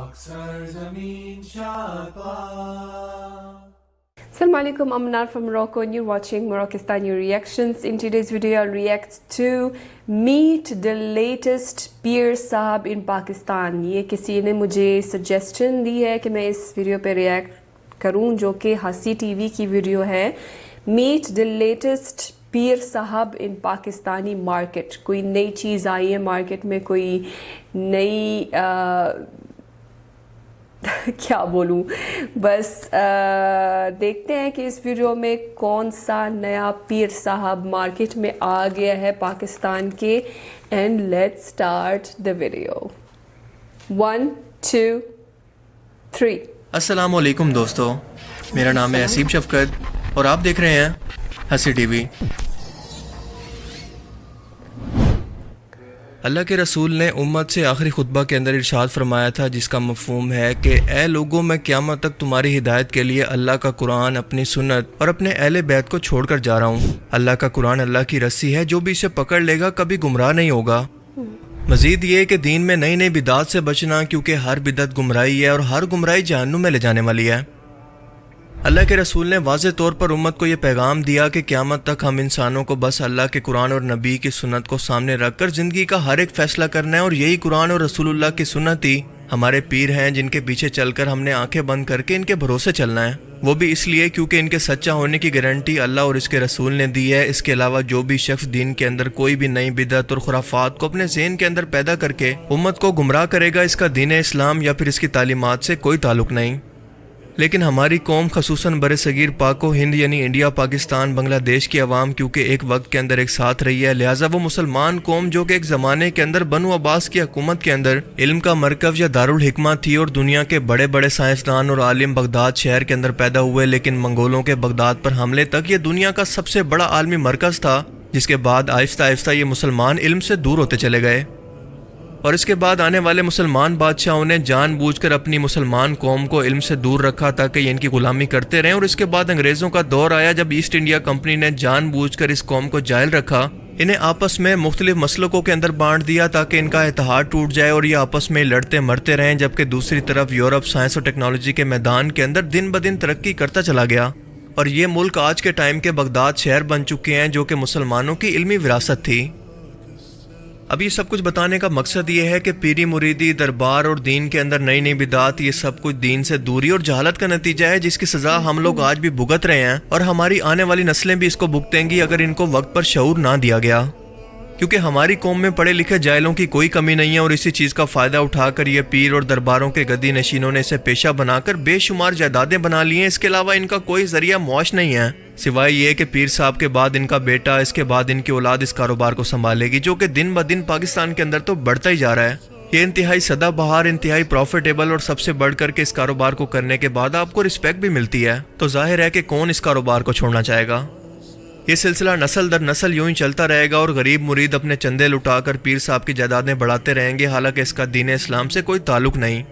Assalamu alaikum, I'm Nar from Morocco and you're watching Moroccistani Reactions. In today's video, I'll react to Meet the latest Peer Sahab in Pakistan. یہ کسی نے مجھے سجیسٹن دی ہے کہ میں اس video پہ racket کروں جو کہ ہسی ٹی وی کی ویڈیو ہے. Meet the latest پیر صاحب ان پاکستانی مارکیٹ. کوئی نئی چیز آئی ہے مارکیٹ میں, کوئی نئی کیا بولوں, بس دیکھتے ہیں کہ اس ویڈیو میں کون سا نیا پیر صاحب مارکیٹ میں آ گیا ہے پاکستان کے. And let's start the video. 1 2 3. السلام علیکم دوستو, میرا نام ہے حسیب شفقت اور آپ دیکھ رہے ہیں ہسی ٹی وی. اللہ کے رسول نے امت سے آخری خطبہ کے اندر ارشاد فرمایا تھا جس کا مفہوم ہے کہ اے لوگوں, میں قیامت تک تمہاری ہدایت کے لیے اللہ کا قرآن, اپنی سنت اور اپنے اہل بیت کو چھوڑ کر جا رہا ہوں. اللہ کا قرآن اللہ کی رسی ہے, جو بھی اسے پکڑ لے گا کبھی گمراہ نہیں ہوگا. مزید یہ کہ دین میں نئی نئی بدعات سے بچنا, کیونکہ ہر بدعت گمراہی ہے اور ہر گمراہی جہنم میں لے جانے والی ہے. اللہ کے رسول نے واضح طور پر امت کو یہ پیغام دیا کہ قیامت تک ہم انسانوں کو بس اللہ کے قرآن اور نبی کی سنت کو سامنے رکھ کر زندگی کا ہر ایک فیصلہ کرنا ہے, اور یہی قرآن اور رسول اللہ کی سنت ہی ہمارے پیر ہیں جن کے پیچھے چل کر ہم نے آنکھیں بند کر کے ان کے بھروسے چلنا ہے. وہ بھی اس لیے کیونکہ ان کے سچا ہونے کی گارنٹی اللہ اور اس کے رسول نے دی ہے. اس کے علاوہ جو بھی شخص دین کے اندر کوئی بھی نئی بدعت اور خرافات کو اپنے ذہن کے اندر پیدا کر کے امت کو گمراہ کرے گا, اس کا دین اسلام یا پھر اس کی تعلیمات سے کوئی تعلق نہیں. لیکن ہماری قوم خصوصاً بر صغیر پاک و ہند یعنی انڈیا, پاکستان, بنگلہ دیش کی عوام کیونکہ ایک وقت کے اندر ایک ساتھ رہی ہے, لہٰذا وہ مسلمان قوم جو کہ ایک زمانے کے اندر بنو عباس کی حکومت کے اندر علم کا مرکز یا دارالحکمہ تھی, اور دنیا کے بڑے بڑے سائنسدان اور عالم بغداد شہر کے اندر پیدا ہوئے, لیکن منگولوں کے بغداد پر حملے تک یہ دنیا کا سب سے بڑا عالمی مرکز تھا, جس کے بعد آہستہ آہستہ یہ مسلمان علم سے دور ہوتے چلے گئے. اور اس کے بعد آنے والے مسلمان بادشاہوں نے جان بوجھ کر اپنی مسلمان قوم کو علم سے دور رکھا تاکہ یہ ان کی غلامی کرتے رہیں. اور اس کے بعد انگریزوں کا دور آیا جب ایسٹ انڈیا کمپنی نے جان بوجھ کر اس قوم کو جاہل رکھا, انہیں آپس میں مختلف مسلکوں کے اندر بانٹ دیا تاکہ ان کا اتحاد ٹوٹ جائے اور یہ آپس میں لڑتے مرتے رہیں, جبکہ دوسری طرف یورپ سائنس اور ٹیکنالوجی کے میدان کے اندر دن بدن ترقی کرتا چلا گیا. اور یہ ملک آج کے ٹائم کے بغداد شہر بن چکے ہیں جو کہ مسلمانوں کی علمی وراثت تھی. اب یہ سب کچھ بتانے کا مقصد یہ ہے کہ پیری مریدی, دربار اور دین کے اندر نئی نئی بدعات, یہ سب کچھ دین سے دوری اور جہالت کا نتیجہ ہے, جس کی سزا ہم لوگ آج بھی بھگت رہے ہیں, اور ہماری آنے والی نسلیں بھی اس کو بھگتیں گی اگر ان کو وقت پر شعور نہ دیا گیا. کیونکہ ہماری قوم میں پڑھے لکھے جاہلوں کی کوئی کمی نہیں ہے, اور اسی چیز کا فائدہ اٹھا کر یہ پیر اور درباروں کے گدی نشینوں نے اسے پیشہ بنا کر بے شمار جائیدادیں بنا لی ہیں. اس کے علاوہ ان کا کوئی ذریعہ معاش نہیں ہے سوائے یہ کہ پیر صاحب کے بعد ان کا بیٹا, اس کے بعد ان کی اولاد اس کاروبار کو سنبھالے گی, جو کہ دن بدن پاکستان کے اندر تو بڑھتا ہی جا رہا ہے. یہ انتہائی سدا بہار, انتہائی پروفیٹیبل, اور سب سے بڑھ کر کے اس کاروبار کو کرنے کے بعد آپ کو رسپیکٹ بھی ملتی ہے, تو ظاہر ہے کہ کون اس کاروبار کو چھوڑنا چاہے گا. یہ سلسلہ نسل در نسل یوں ہی چلتا رہے گا, اور غریب مرید اپنے چندے لٹا کر پیر صاحب کی جائیدادیں بڑھاتے رہیں گے, حالانکہ اس کا دین اسلام سے کوئی تعلق نہیں.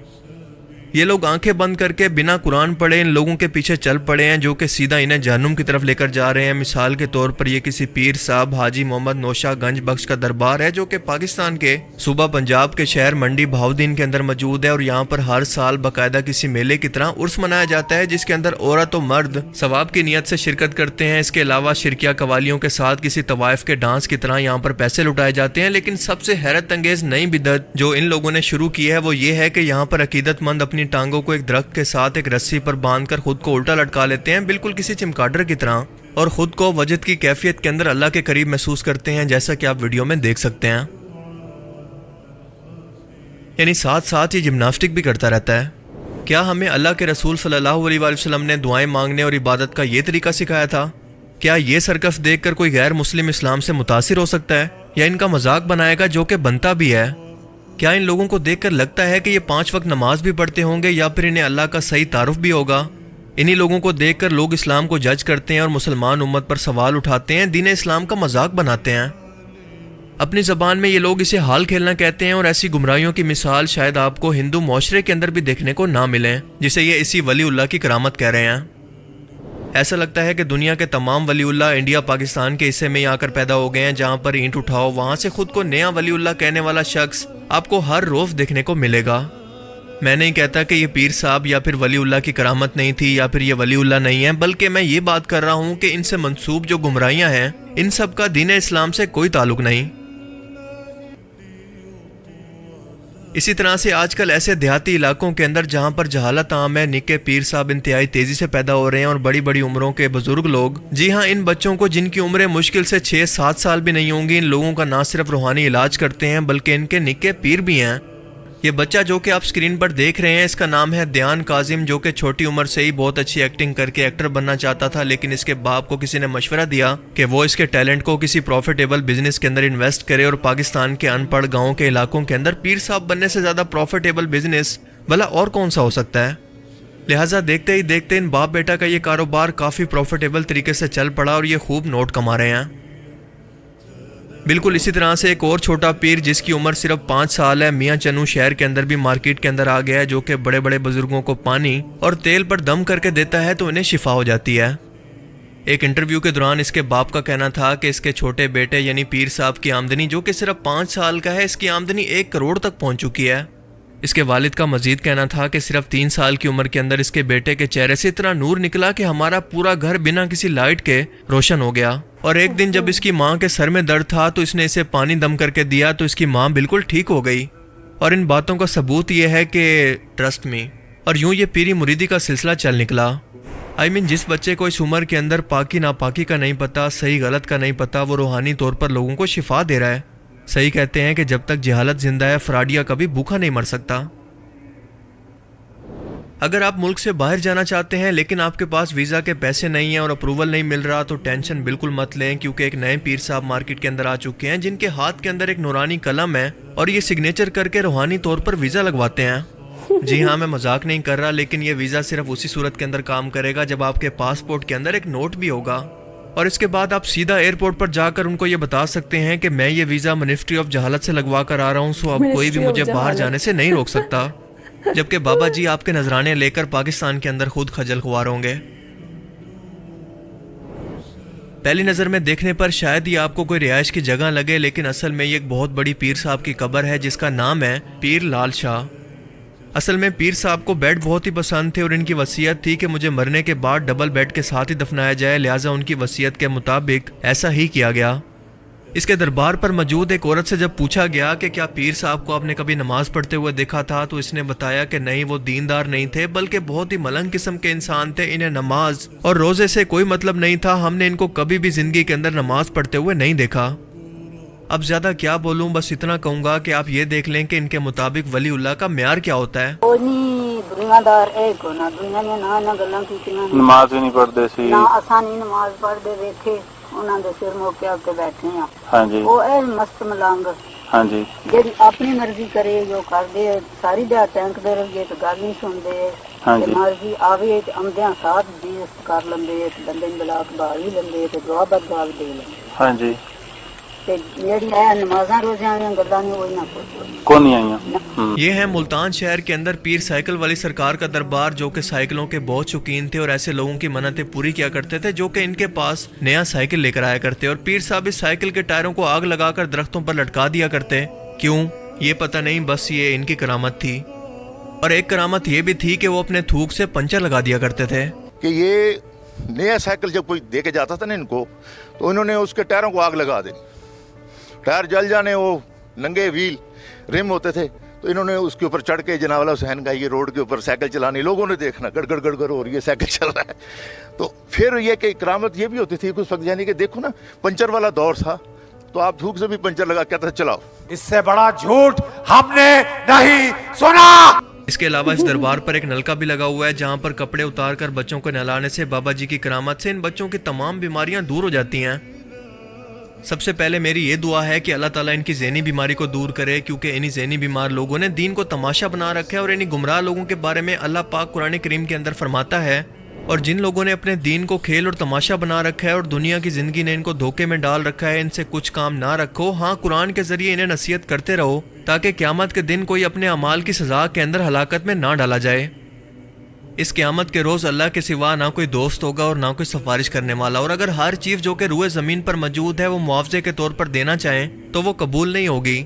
یہ لوگ آنکھیں بند کر کے بنا قرآن پڑھے ان لوگوں کے پیچھے چل پڑے ہیں جو کہ سیدھا انہیں جہنم کی طرف لے کر جا رہے ہیں. مثال کے طور پر یہ کسی پیر صاحب حاجی محمد نوشا گنج بخش کا دربار ہے جو کہ پاکستان کے صوبہ پنجاب کے شہر منڈی بہاؤدین کے اندر موجود ہے, اور یہاں پر ہر سال باقاعدہ کسی میلے کی طرح عرس منایا جاتا ہے, جس کے اندر عورت و مرد ثواب کی نیت سے شرکت کرتے ہیں. اس کے علاوہ شرکیہ قوالیوں کے ساتھ کسی طوائف کے ڈانس کی طرح یہاں پر پیسے لٹائے جاتے ہیں. لیکن سب سے حیرت انگیز نئی بدعت جو ان لوگوں نے شروع کی ہے وہ یہ ہے کہ یہاں پر عقیدت مند اپنی ٹانگوں کو ایک درخت کے ساتھ ایک رسی پر باندھ کر خود کو الٹا لٹکا لیتے ہیں, بالکل کسی چمگادڑ کی طرح, اور خود کو وجد کی کیفیت کے اندر اللہ کے قریب محسوس کرتے ہیں, جیسا کہ آپ ویڈیو میں دیکھ سکتے ہیں. یعنی ساتھ ساتھ یہ جمناسٹک بھی کرتا رہتا ہے. کیا ہمیں اللہ کے رسول صلی اللہ علیہ وآلہ وسلم نے دعائیں مانگنے اور عبادت کا یہ طریقہ سکھایا تھا؟ کیا یہ سرکس دیکھ کر کوئی غیر مسلم اسلام سے متاثر ہو سکتا ہے یا ان کا مذاق بنائے گا, جو کہ بنتا بھی ہے؟ کیا ان لوگوں کو دیکھ کر لگتا ہے کہ یہ 5 وقت نماز بھی پڑھتے ہوں گے یا پھر انہیں اللہ کا صحیح تعارف بھی ہوگا؟ انہی لوگوں کو دیکھ کر لوگ اسلام کو جج کرتے ہیں اور مسلمان امت پر سوال اٹھاتے ہیں, دین اسلام کا مذاق بناتے ہیں. اپنی زبان میں یہ لوگ اسے حال کھیلنا کہتے ہیں, اور ایسی گمراہیوں کی مثال شاید آپ کو ہندو معاشرے کے اندر بھی دیکھنے کو نہ ملیں, جسے یہ اسی ولی اللہ کی کرامت کہہ رہے ہیں. ایسا لگتا ہے کہ دنیا کے تمام ولی اللہ انڈیا پاکستان کے حصے میں ہی آ کر پیدا ہو گئے ہیں, جہاں پر اینٹ اٹھاؤ وہاں سے خود کو نیا ولی اللہ کہنے والا شخص آپ کو ہر روز دیکھنے کو ملے گا. میں نہیں کہتا کہ یہ پیر صاحب یا پھر ولی اللہ کی کرامت نہیں تھی یا پھر یہ ولی اللہ نہیں ہے، بلکہ میں یہ بات کر رہا ہوں کہ ان سے منسوب جو گمراہیاں ہیں ان سب کا دین اسلام سے کوئی تعلق نہیں۔ اسی طرح سے آج کل ایسے دیہاتی علاقوں کے اندر جہاں پر جہالت عام ہے، نکے پیر صاحب انتہائی تیزی سے پیدا ہو رہے ہیں، اور بڑی بڑی عمروں کے بزرگ لوگ، جی ہاں، ان بچوں کو جن کی عمریں مشکل سے 6-7 سال بھی نہیں ہوں گی، ان لوگوں کا نہ صرف روحانی علاج کرتے ہیں بلکہ ان کے نکے پیر بھی ہیں۔ یہ بچہ جو کہ آپ سکرین پر دیکھ رہے ہیں، اس کا نام ہے دیان کاظم، جو کہ چھوٹی عمر سے ہی بہت اچھی ایکٹنگ کر کے ایکٹر بننا چاہتا تھا، لیکن اس کے باپ کو کسی نے مشورہ دیا کہ وہ اس کے ٹیلنٹ کو کسی پروفیٹیبل بزنس کے اندر انویسٹ کرے، اور پاکستان کے ان پڑھ گاؤں کے علاقوں کے اندر پیر صاحب بننے سے زیادہ پروفیٹیبل بزنس بھلا اور کون سا ہو سکتا ہے۔ لہٰذا دیکھتے ہی دیکھتے ان باپ بیٹا کا یہ کاروبار کافی پروفیٹیبل طریقے سے چل پڑا اور یہ خوب نوٹ کما رہے ہیں۔ بالکل اسی طرح سے ایک اور چھوٹا پیر جس کی عمر صرف 5 سال ہے، میاں چنو شہر کے اندر بھی مارکیٹ کے اندر آ گیا ہے، جو کہ بڑے بڑے بزرگوں کو پانی اور تیل پر دم کر کے دیتا ہے تو انہیں شفا ہو جاتی ہے۔ ایک انٹرویو کے دوران اس کے باپ کا کہنا تھا کہ اس کے چھوٹے بیٹے یعنی پیر صاحب کی آمدنی جو کہ صرف 5 سال کا ہے، اس کی آمدنی 1 کروڑ تک پہنچ چکی ہے۔ اس کے والد کا مزید کہنا تھا کہ صرف 3 سال کی عمر کے اندر اس کے بیٹے کے چہرے سے اتنا نور نکلا کہ ہمارا پورا گھر بنا کسی لائٹ کے روشن ہو گیا، اور ایک دن جب اس کی ماں کے سر میں درد تھا تو اس نے اسے پانی دم کر کے دیا تو اس کی ماں بالکل ٹھیک ہو گئی۔ اور ان باتوں کا ثبوت یہ ہے کہ ٹرسٹ می، اور یوں یہ پیری مریدی کا سلسلہ چل نکلا۔ جس بچے کو اس عمر کے اندر پاکی ناپاکی کا نہیں پتا، صحیح غلط کا نہیں پتا، وہ روحانی طور پر لوگوں کو شفا دے رہا ہے۔ صحیح کہتے ہیں کہ جب تک جہالت زندہ ہے فراڈیا کبھی بھوکا نہیں مر سکتا۔ اگر آپ ملک سے باہر جانا چاہتے ہیں لیکن آپ کے پاس ویزا کے پیسے نہیں ہیں اور اپروول نہیں مل رہا تو ٹینشن بالکل مت لیں، کیونکہ ایک نئے پیر صاحب مارکیٹ کے اندر آ چکے ہیں جن کے ہاتھ کے اندر ایک نورانی قلم ہے اور یہ سگنیچر کر کے روحانی طور پر ویزا لگواتے ہیں۔ جی ہاں، میں مذاق نہیں کر رہا، لیکن یہ ویزا صرف اسی صورت کے اندر کام کرے گا جب آپ کے پاسپورٹ کے اندر ایک نوٹ بھی ہوگا، اور اس کے بعد آپ سیدھا ایئرپورٹ پر جا کر ان کو یہ بتا سکتے ہیں کہ میں یہ ویزا منسٹری آف جہالت سے لگوا کر آ رہا ہوں، سو اب کوئی بھی مجھے باہر جانے سے نہیں روک سکتا۔ جبکہ بابا جی آپ کے نذرانے لے کر پاکستان کے اندر خود خجل خوار ہوں گے۔ پہلی نظر میں دیکھنے پر شاید ہی آپ کو کوئی رہائش کی جگہ لگے، لیکن اصل میں یہ ایک بہت بڑی پیر صاحب کی قبر ہے جس کا نام ہے پیر لال شاہ۔ اصل میں پیر صاحب کو بیڈ بہت ہی پسند تھے اور ان کی وصیت تھی کہ مجھے مرنے کے بعد ڈبل بیڈ کے ساتھ ہی دفنایا جائے، لہٰذا ان کی وصیت کے مطابق ایسا ہی کیا گیا۔ اس کے دربار پر موجود ایک عورت سے جب پوچھا گیا کہ کیا پیر صاحب کو آپ نے کبھی نماز پڑھتے ہوئے دیکھا تھا تو اس نے بتایا کہ نہیں، وہ دیندار نہیں تھے بلکہ بہت ہی ملنگ قسم کے انسان تھے، انہیں نماز اور روزے سے کوئی مطلب نہیں تھا، ہم نے ان کو کبھی بھی زندگی کے اندر نماز پڑھتے ہوئے نہیں دیکھا۔ اب زیادہ کیا بولوں، بس اتنا کہوں گا کہ آپ یہ دیکھ لیں کہ ان کے مطابق ولی اللہ کا معیار کیا ہوتا ہے۔ نماز ہی نہیں پڑھتے سی، نماز پڑھتے ویکھے انہاں دے سر موقع تے بیٹھے ہیں۔ ہاں جی، وہ اے مست ملنگ، ہاں جی، جڑی اپنی مرضی کرے جو کر دے، ساری دیہات ٹینکدے رہیے تے گل نہیں سنتے، ہاں جی، مرضی آوے تے آمدیاں ساتھ جی کر لندے، بندے نوں بلا کے بال ہی لندے تے دعا بدگال دے لندے، ہاں جی، تے جڑی ہے نمازاں روزیاں دیاں گلاں نے وہی نہ پوچھو کون نہیں آئیاں۔ یہ ہے ملتان شہر کے اندر پیر سائیکل والی سرکار کا دربار، جو کہ سائیکلوں کے بہت شوقین تھے اور ایسے لوگوں کی منتیں پوری کیا کرتے تھے جو کہ ان کے پاس نیا سائیکل لے کر آیا کرتے، اور پیر صاحب اس سائیکل کے ٹائروں کو آگ لگا کر درختوں پر لٹکا دیا کرتے۔ کیوں یہ پتہ نہیں، بس یہ ان کی کرامت تھی۔ اور ایک کرامت یہ بھی تھی کہ وہ اپنے تھوک سے پنچر لگا دیا کرتے تھے کہ یہ نیا سائیکل جب کوئی دے کے جاتا تھا نا ان کو، تو انہوں نے اس کے ٹائروں کو آگ لگا دی، ٹائر جل جانے، وہ ننگے ویل رم ہوتے تھے، تو انہوں نے اس کے اوپر چڑھ کے جناب والا حسین کا یہ روڈ کے اوپر سائیکل چلانی، لوگوں نے دیکھنا گڑ گڑ گڑ گڑ اور یہ سائیکل چل رہا ہے۔ تو پھر یہ کہ کرامت یہ بھی ہوتی تھی اس وقت، یعنی کہ دیکھو نا پنچر والا دور تھا تو آپ دھوک سے بھی پنچر لگا کہتے تھے چلاؤ۔ اس سے بڑا جھوٹ ہم نے نہیں سنا۔ اس کے علاوہ اس دربار پر ایک نلکا بھی لگا ہوا ہے جہاں پر کپڑے اتار کر بچوں کو نہلانے سے بابا جی کی کرامت سے ان بچوں کی تمام بیماریاں دور ہو جاتی ہیں۔ سب سے پہلے میری یہ دعا ہے کہ اللہ تعالیٰ ان کی ذہنی بیماری کو دور کرے، کیونکہ انہی ذہنی بیمار لوگوں نے دین کو تماشا بنا رکھا ہے، اور انہی گمراہ لوگوں کے بارے میں اللہ پاک قرآن کریم کے اندر فرماتا ہے، اور جن لوگوں نے اپنے دین کو کھیل اور تماشا بنا رکھا ہے اور دنیا کی زندگی نے ان کو دھوکے میں ڈال رکھا ہے، ان سے کچھ کام نہ رکھو، ہاں قرآن کے ذریعے انہیں نصیحت کرتے رہو تاکہ قیامت کے دن کوئی اپنے اعمال کی سزا کے اندر ہلاکت میں نہ ڈالا جائے۔ اس قیامت کے روز اللہ کے سوا نہ کوئی دوست ہوگا اور نہ کوئی سفارش کرنے والا، اور اگر ہر چیز جو کہ روئے زمین پر موجود ہے وہ معاوضے کے طور پر دینا چاہیں تو وہ قبول نہیں ہوگی۔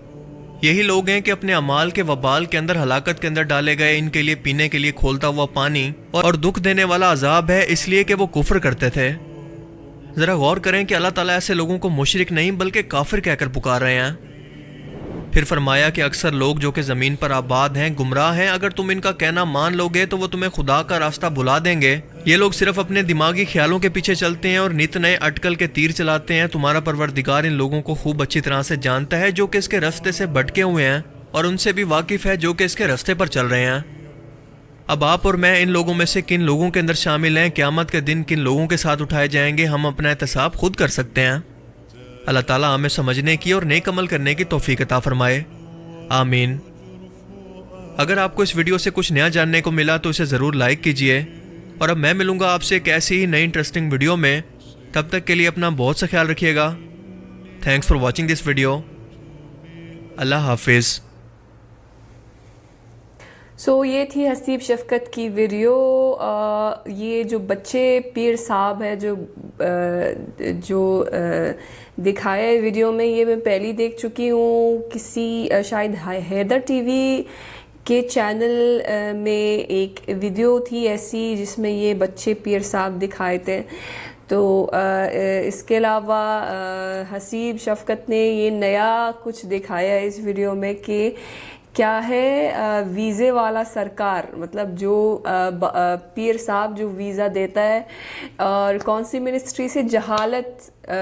یہی لوگ ہیں کہ اپنے اعمال کے وبال کے اندر ہلاکت کے اندر ڈالے گئے. ان کے لیے پینے کے لیے کھولتا ہوا پانی اور دکھ دینے والا عذاب ہے، اس لیے کہ وہ کفر کرتے تھے. ذرا غور کریں کہ اللہ تعالیٰ ایسے لوگوں کو مشرک نہیں بلکہ کافر کہہ کر پکار رہے ہیں. پھر فرمایا کہ اکثر لوگ جو کہ زمین پر آباد ہیں گمراہ ہیں، اگر تم ان کا کہنا مان لو گے تو وہ تمہیں خدا کا راستہ بھلا دیں گے. یہ لوگ صرف اپنے دماغی خیالوں کے پیچھے چلتے ہیں اور نت نئے اٹکل کے تیر چلاتے ہیں. تمہارا پروردگار ان لوگوں کو خوب اچھی طرح سے جانتا ہے جو کہ اس کے راستے سے بھٹکے ہوئے ہیں، اور ان سے بھی واقف ہے جو کہ اس کے راستے پر چل رہے ہیں. اب آپ اور میں ان لوگوں میں سے کن لوگوں کے اندر شامل ہیں، قیامت کے دن کن لوگوں کے ساتھ اٹھائے جائیں گے، ہم اپنا احتساب خود کر سکتے ہیں. اللہ تعالیٰ ہمیں سمجھنے کی اور نیک عمل کرنے کی توفیق عطا فرمائے، آمین. اگر آپ کو اس ویڈیو سے کچھ نیا جاننے کو ملا تو اسے ضرور لائک کیجئے، اور اب میں ملوں گا آپ سے ایک ایسی ہی نئی انٹرسٹنگ ویڈیو میں. تب تک کے لیے اپنا بہت سا خیال رکھیے گا. Thanks for watching this video. اللہ حافظ. یہ تھی حسیب شفقت کی ویڈیو. یہ جو بچے پیر صاحب ہے جو دکھایا ہے ویڈیو میں، یہ میں پہلی دیکھ چکی ہوں. کسی شاید حیدر ٹی وی کے چینل میں ایک ویڈیو تھی ایسی جس میں یہ بچے پیر صاحب دکھائے تھے. تو اس کے علاوہ حسیب شفقت نے یہ نیا کچھ دکھایا ہے اس ویڈیو میں کہ کیا ہے ویزے والا سرکار، مطلب جو پیر صاحب جو ویزا دیتا ہے، اور کون سی منسٹری سے،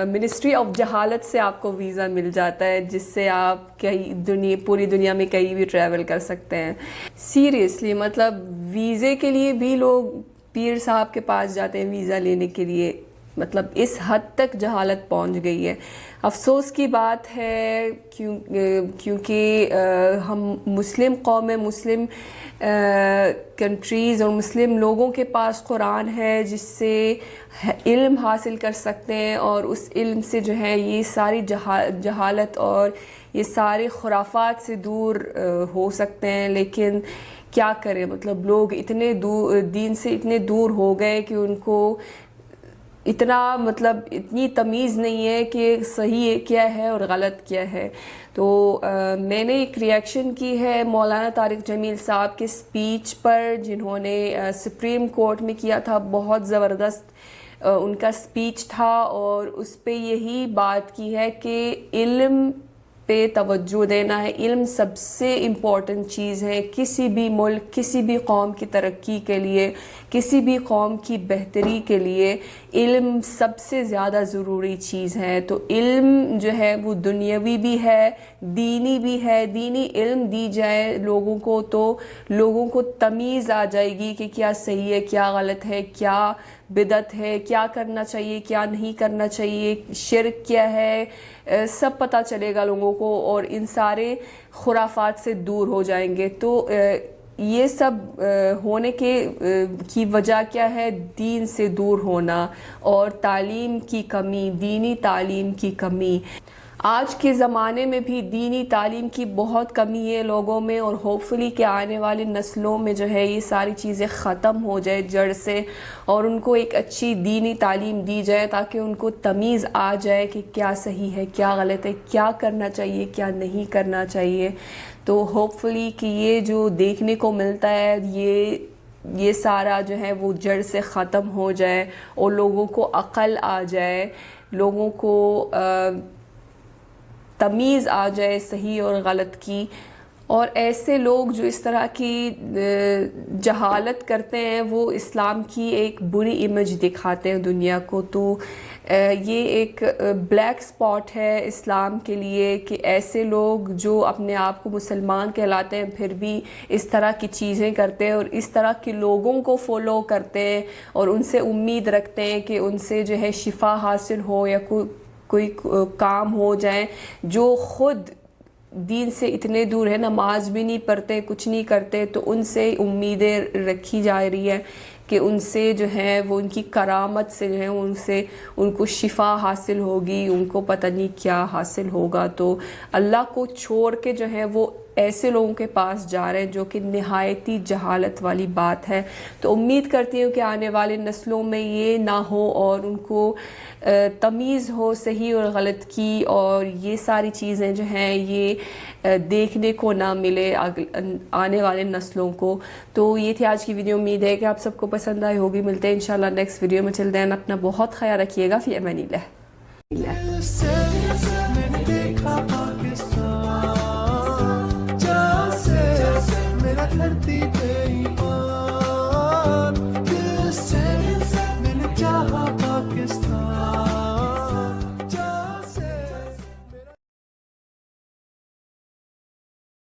منسٹری آف جہالت سے آپ کو ویزا مل جاتا ہے، جس سے آپ پوری دنیا میں کہیں بھی ٹریول کر سکتے ہیں. سیریسلی مطلب ویزے کے لیے بھی لوگ پیر صاحب کے پاس جاتے ہیں ویزا لینے کے لیے. مطلب اس حد تک جہالت پہنچ گئی ہے. افسوس کی بات ہے کیونکہ ہم مسلم قوم، مسلم کنٹریز اور مسلم لوگوں کے پاس قرآن ہے جس سے علم حاصل کر سکتے ہیں، اور اس علم سے جو ہے یہ ساری جہالت اور یہ سارے خرافات سے دور ہو سکتے ہیں. لیکن کیا کریں، مطلب لوگ اتنے دین سے اتنے دور ہو گئے کہ ان کو اتنی تمیز نہیں ہے کہ صحیح کیا ہے اور غلط کیا ہے. تو میں نے ایک ریئیکشن کی ہے مولانا طارق جمیل صاحب کے سپیچ پر، جنہوں نے سپریم کورٹ میں کیا تھا. بہت زبردست ان کا سپیچ تھا، اور اس پہ یہی بات کی ہے کہ علم پہ توجہ دینا ہے. علم سب سے امپورٹنٹ چیز ہے کسی بھی ملک، کسی بھی قوم کی ترقی کے لیے، کسی بھی قوم کی بہتری کے لیے علم سب سے زیادہ ضروری چیز ہے. تو علم جو ہے وہ دنیاوی بھی ہے، دینی بھی ہے. دینی علم دی جائے لوگوں کو تو لوگوں کو تمیز آ جائے گی کہ کیا صحیح ہے، کیا غلط ہے، کیا بدعت ہے، کیا کرنا چاہیے، کیا نہیں کرنا چاہیے، شرک کیا ہے، سب پتہ چلے گا لوگوں کو، اور ان سارے خرافات سے دور ہو جائیں گے. تو یہ سب ہونے کی وجہ کیا ہے؟ دین سے دور ہونا اور تعلیم کی کمی، دینی تعلیم کی کمی. آج کے زمانے میں بھی دینی تعلیم کی بہت کمی ہے لوگوں میں، اور ہوپ فلی کہ آنے والی نسلوں میں جو ہے یہ ساری چیزیں ختم ہو جائے جڑ سے، اور ان کو ایک اچھی دینی تعلیم دی جائے تاکہ ان کو تمیز آ جائے کہ کیا صحیح ہے، کیا غلط ہے، کیا کرنا چاہیے، کیا نہیں کرنا چاہیے. تو ہوپ فلی کہ یہ جو دیکھنے کو ملتا ہے یہ سارا جو ہے وہ جڑ سے ختم ہو جائے، اور لوگوں کو عقل آ جائے، لوگوں کو تمیز آ جائے صحیح اور غلط کی. اور ایسے لوگ جو اس طرح کی جہالت کرتے ہیں وہ اسلام کی ایک بری امیج دکھاتے ہیں دنیا کو. تو یہ ایک بلیک سپاٹ ہے اسلام کے لیے کہ ایسے لوگ جو اپنے آپ کو مسلمان کہلاتے ہیں پھر بھی اس طرح کی چیزیں کرتے ہیں، اور اس طرح کے لوگوں کو فالو کرتے ہیں، اور ان سے امید رکھتے ہیں کہ ان سے جو ہے شفا حاصل ہو یا کوئی کام ہو جائے، جو خود دین سے اتنے دور ہے، نماز بھی نہیں پڑھتے، کچھ نہیں کرتے. تو ان سے امیدیں رکھی جا رہی ہے کہ ان سے جو ہے وہ ان کی کرامت سے جو ہے ان کو شفا حاصل ہوگی، ان کو پتہ نہیں کیا حاصل ہوگا. تو اللہ کو چھوڑ کے جو ہے وہ ایسے لوگوں کے پاس جا رہے ہیں جو کہ نہایتی جہالت والی بات ہے. تو امید کرتی ہوں کہ آنے والے نسلوں میں یہ نہ ہو اور ان کو تمیز ہو صحیح اور غلط کی, اور یہ ساری چیزیں جو ہیں یہ دیکھنے کو نہ ملے آنے والے نسلوں کو. تو یہ تھی آج کی ویڈیو. امید ہے کہ آپ سب کو پسند آئی ہوگی. ملتے ہیں انشاءاللہ نیکسٹ ویڈیو میں. چل دین اپنا بہت خیال رکھیے گا. فی امان اللہ.